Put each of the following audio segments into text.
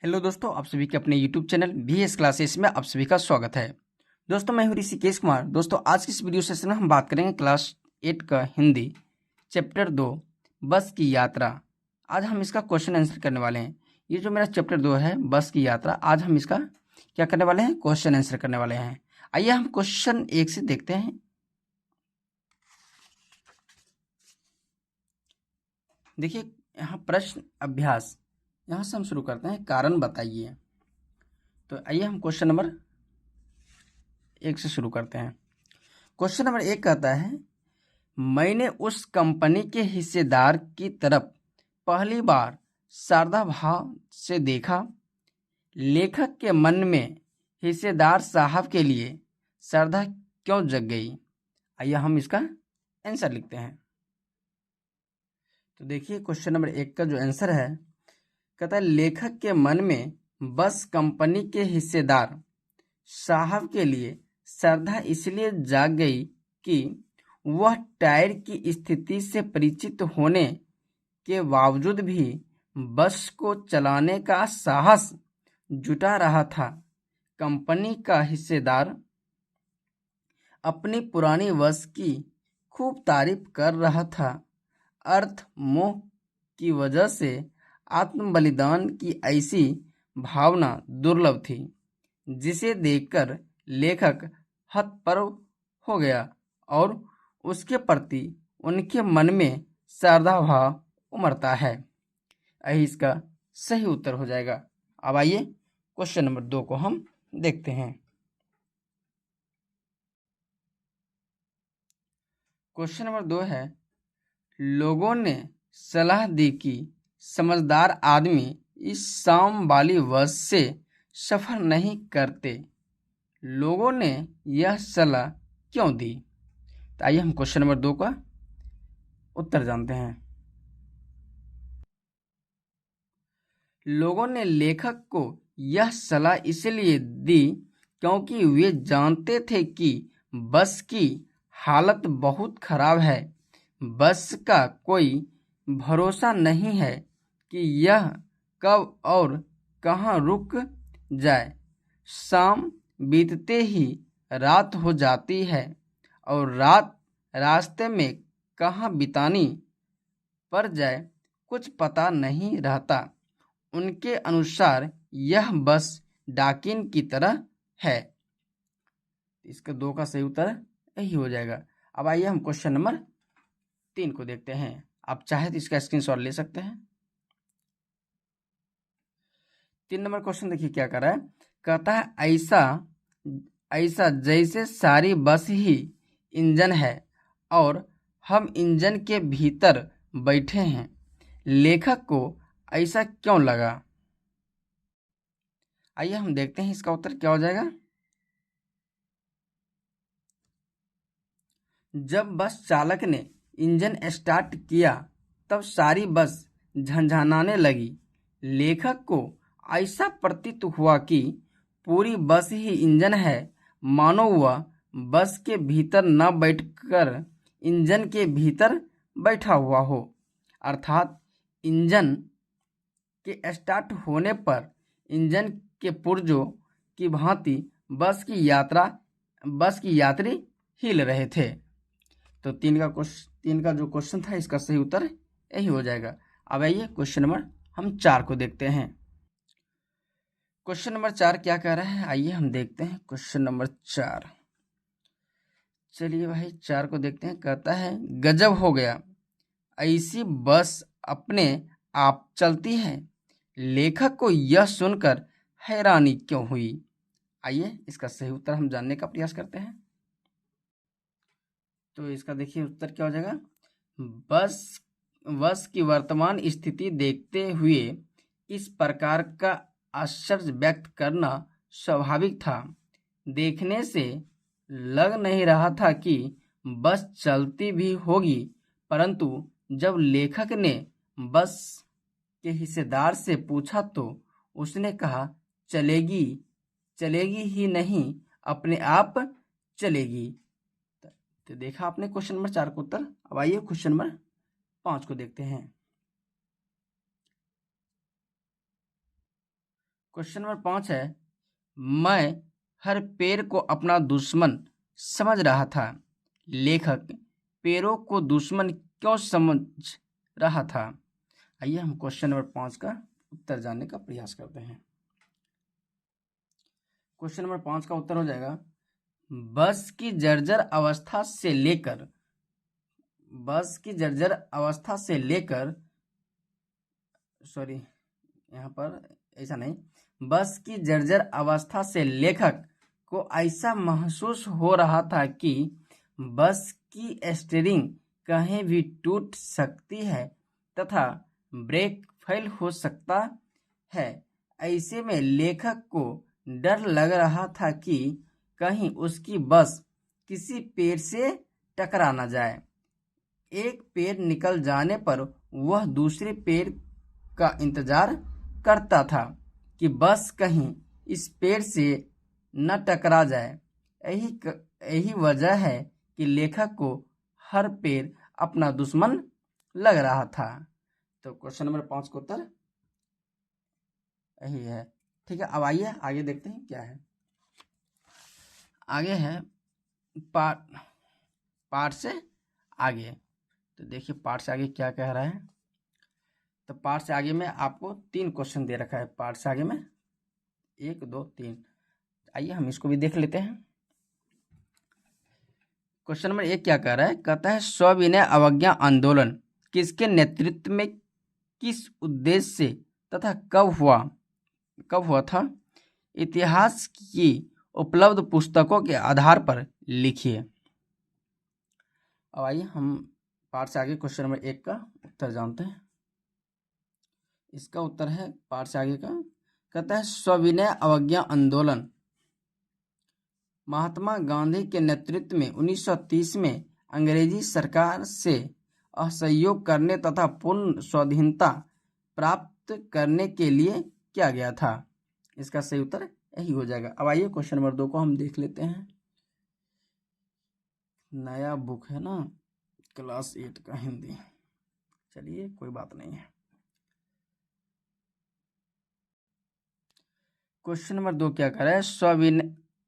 Hello दोस्तों, आप सभी के अपने यूट्यूब चैनल VS क्लासेस में आप सभी का स्वागत है। दोस्तों, मैं हूं ऋषिकेश कुमार। दोस्तों, आज की इस वीडियो सेशन में हम बात करेंगे क्लास 8 का हिंदी चैप्टर 2 बस की यात्रा। आज हम इसका क्वेश्चन आंसर करने वाले हैं। ये जो मेरा चैप्टर 2 है बस की यात्रा, आज हम इसका क्या करने वाले हैं, क्वेश्चन आंसर करने वाले हैं। आइए हम क्वेश्चन 1 से देखते हैं। देखिए, यहाँ प्रश्न अभ्यास, यहाँ से हम शुरू करते हैं। कारण बताइए। तो आइए हम क्वेश्चन नंबर 1 से शुरू करते हैं। क्वेश्चन नंबर 1 कहता है, मैंने उस कंपनी के हिस्सेदार की तरफ पहली बार श्रद्धा भाव से देखा। लेखक के मन में हिस्सेदार साहब के लिए श्रद्धा क्यों जग गई? आइए हम इसका आंसर लिखते हैं। तो देखिए, क्वेश्चन नंबर 1 का जो आंसर है, कहता है लेखक के मन में बस कंपनी के हिस्सेदार साहब के लिए श्रद्धा इसलिए जाग गई कि वह टायर की स्थिति से परिचित होने के बावजूद भी बस को चलाने का साहस जुटा रहा था। कंपनी का हिस्सेदार अपनी पुरानी बस की खूब तारीफ कर रहा था। अर्थ मोह की वजह से आत्म बलिदान की ऐसी भावना दुर्लभ थी, जिसे देखकर लेखक हतप्रभ हो गया और उसके प्रति उनके मन में श्रद्धा भाव उमड़ता है। यही इसका सही उत्तर हो जाएगा। अब आइए क्वेश्चन नंबर 2 को हम देखते हैं। क्वेश्चन नंबर 2 है, लोगों ने सलाह दी कि समझदार आदमी इस शाम वाली बस से सफर नहीं करते। लोगों ने यह सलाह क्यों दी? तो आइए हम क्वेश्चन नंबर 2 का उत्तर जानते हैं। लोगों ने लेखक को यह सलाह इसलिए दी क्योंकि वे जानते थे कि बस की हालत बहुत खराब है। बस का कोई भरोसा नहीं है कि यह कब और कहाँ रुक जाए। शाम बीतते ही रात हो जाती है और रात रास्ते में कहाँ बितानी पड़ जाए कुछ पता नहीं रहता। उनके अनुसार यह बस डाकिन की तरह है। इसका 2 का सही उत्तर यही हो जाएगा। अब आइए हम क्वेश्चन नंबर 3 को देखते हैं। आप चाहे तो इसका स्क्रीनशॉट ले सकते हैं। 3 नंबर क्वेश्चन देखिए क्या कर रहा है। कहता है ऐसा ऐसा जैसे सारी बस ही इंजन है और हम इंजन के भीतर बैठे हैं। लेखक को ऐसा क्यों लगा? आइए हम देखते हैं इसका उत्तर क्या हो जाएगा। जब बस चालक ने इंजन स्टार्ट किया तब सारी बस झनझनाने लगी। लेखक को ऐसा प्रतीत हुआ कि पूरी बस ही इंजन है, मानो वह बस के भीतर न बैठकर इंजन के भीतर बैठा हुआ हो। अर्थात इंजन के स्टार्ट होने पर इंजन के पुर्जों की भांति बस की यात्री हिल रहे थे। तो 3 का जो क्वेश्चन था, इसका सही उत्तर यही हो जाएगा। अब आइए क्वेश्चन नंबर हम 4 को देखते हैं। क्वेश्चन नंबर 4 क्या कह रहा है, आइए हम देखते हैं क्वेश्चन नंबर 4। चलिए भाई 4 को देखते हैं। कहता है गजब हो गया, ऐसी बस अपने आप चलती है। लेखक को यह सुनकर हैरानी क्यों हुई? आइए इसका सही उत्तर हम जानने का प्रयास करते हैं। तो इसका देखिए उत्तर क्या हो जाएगा। बस की वर्तमान स्थिति देखते हुए इस प्रकार का आश्चर्य व्यक्त करना स्वाभाविक था। देखने से लग नहीं रहा था कि बस चलती भी होगी, परंतु जब लेखक ने बस के हिस्सेदार से पूछा तो उसने कहा चलेगी चलेगी ही नहीं, अपने आप चलेगी। तो देखा आपने क्वेश्चन नंबर 4 का उत्तर। अब आइए क्वेश्चन नंबर 5 को देखते हैं। क्वेश्चन नंबर 5 है, मैं हर पेड़ को अपना दुश्मन समझ रहा था। लेखक पेड़ों को दुश्मन क्यों समझ रहा था? आइए हम क्वेश्चन नंबर 5 का उत्तर जानने का प्रयास करते हैं। क्वेश्चन नंबर 5 का उत्तर हो जाएगा, बस की जर्जर अवस्था से लेकर सॉरी, यहाँ पर ऐसा नहीं, बस की जर्जर अवस्था से लेखक को ऐसा महसूस हो रहा था कि बस की स्टीयरिंग कहीं भी टूट सकती है तथा ब्रेक फेल हो सकता है। ऐसे में लेखक को डर लग रहा था कि कहीं उसकी बस किसी पेड़ से टकरा न जाए। एक पेड़ निकल जाने पर वह दूसरे पेड़ का इंतजार करता था कि बस कहीं इस पेड़ से न टकरा जाए। यही वजह है कि लेखक को हर पेड़ अपना दुश्मन लग रहा था। तो क्वेश्चन नंबर 5 का उत्तर यही है। ठीक है, अब आइए आगे देखते हैं क्या है। आगे है पाठ से आगे। तो देखिए पाठ से आगे क्या कह रहा है। तो पाठ से आगे में आपको 3 क्वेश्चन दे रखा है। पाठ से आगे में 1 2 3। आइए हम इसको भी देख लेते हैं। क्वेश्चन नंबर 1 क्या कह रहा है? कहता है सविनय अवज्ञा आंदोलन किसके नेतृत्व में, किस उद्देश्य से तथा कब हुआ था? इतिहास की उपलब्ध पुस्तकों के आधार पर लिखिए। अब आइए हम पाठ से आगे क्वेश्चन नंबर 1 का उत्तर जानते हैं। इसका उत्तर है पाठ से आगे का, कहता है सविनय अवज्ञा आंदोलन महात्मा गांधी के नेतृत्व में 1930 में अंग्रेजी सरकार से असहयोग करने तथा पूर्ण स्वाधीनता प्राप्त करने के लिए किया गया था। इसका सही उत्तर यही हो जाएगा। अब आइए क्वेश्चन नंबर 2 को हम देख लेते हैं। नया बुक है ना, क्लास 8 का हिंदी। चलिए कोई बात नहीं है। क्वेश्चन नंबर 2 क्या कर रहा है?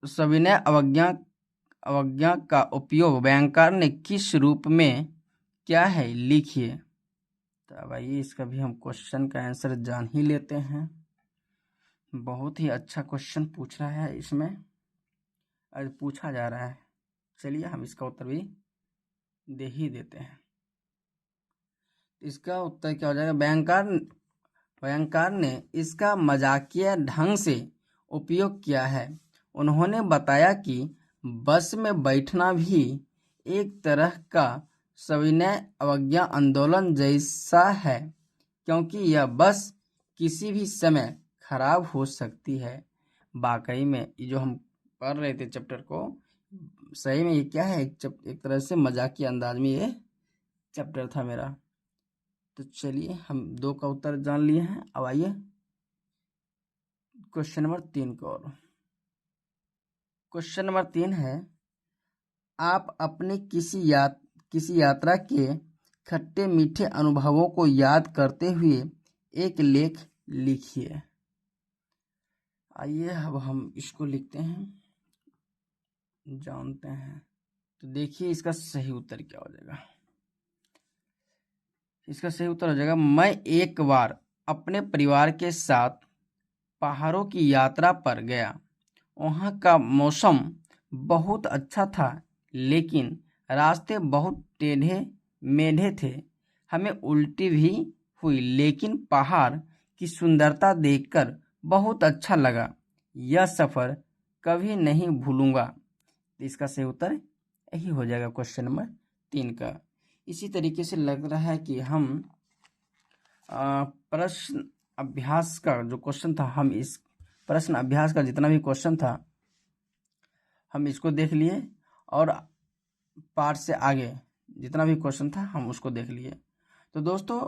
सविनय अवज्ञा का उपयोग व्याकरण ने किस रूप में क्या है, लिखिए। तो अब आइए इसका भी हम क्वेश्चन का आंसर जान ही लेते हैं। बहुत ही अच्छा क्वेश्चन पूछ रहा है, इसमें आज पूछा जा रहा है। चलिए हम इसका उत्तर भी दे ही देते हैं। इसका उत्तर क्या हो जाएगा? व्याकरण ने इसका मजाकिया ढंग से उपयोग किया है। उन्होंने बताया कि बस में बैठना भी एक तरह का सविनय अवज्ञा आंदोलन जैसा है, क्योंकि यह बस किसी भी समय खराब हो सकती है। वाकई में ये जो हम पढ़ रहे थे चैप्टर को, सही में ये क्या है, एक तरह से मजाकिया अंदाज में ये चैप्टर था मेरा। तो चलिए हम 2 का उत्तर जान लिए हैं। अब आइए क्वेश्चन नंबर 3 को। और क्वेश्चन नंबर 3 है, आप अपने किसी यात्रा के खट्टे मीठे अनुभवों को याद करते हुए एक लेख लिखिए। आइए अब हम इसको लिखते हैं, जानते हैं। तो देखिए इसका सही उत्तर क्या हो जाएगा। इसका सही उत्तर हो जाएगा, मैं एक बार अपने परिवार के साथ पहाड़ों की यात्रा पर गया। वहाँ का मौसम बहुत अच्छा था, लेकिन रास्ते बहुत टेढ़े मेढ़े थे। हमें उल्टी भी हुई, लेकिन पहाड़ की सुंदरता देखकर बहुत अच्छा लगा। यह सफ़र कभी नहीं भूलूंगा। इसका सही उत्तर यही हो जाएगा क्वेश्चन नंबर 3 का। इसी तरीके से लग रहा है कि हम प्रश्न अभ्यास का जो क्वेश्चन था, हम इस प्रश्न अभ्यास का जितना भी क्वेश्चन था हम इसको देख लिए, और पाठ से आगे जितना भी क्वेश्चन था हम उसको देख लिए। तो दोस्तों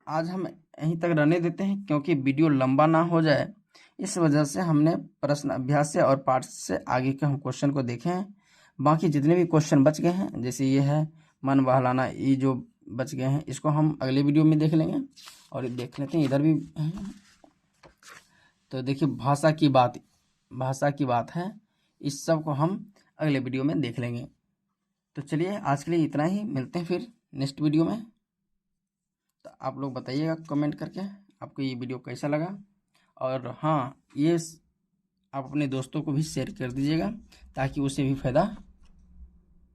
आज हम यहीं तक रहने देते हैं, क्योंकि वीडियो लंबा ना हो जाए, इस वजह से हमने प्रश्न अभ्यास से और पाठ से आगे के हम क्वेश्चन को देखे हैं। बाकी जितने भी क्वेश्चन बच गए हैं, जैसे ये है मन बहलाना, ये जो बच गए हैं इसको हम अगले वीडियो में देख लेंगे। और देख लेते हैं इधर भी हैं। तो देखिए भाषा की बात है, इस सब को हम अगले वीडियो में देख लेंगे। तो चलिए आज के लिए इतना ही, मिलते हैं फिर नेक्स्ट वीडियो में। तो आप लोग बताइएगा कमेंट करके आपको ये वीडियो कैसा लगा, और हाँ ये आप अपने दोस्तों को भी शेयर कर दीजिएगा ताकि उसे भी फ़ायदा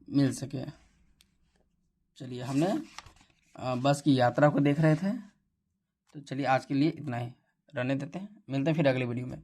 मिल सके। चलिए हमने बस की यात्रा को देख रहे थे, तो चलिए आज के लिए इतना ही रहने देते हैं, मिलते हैं फिर अगले वीडियो में।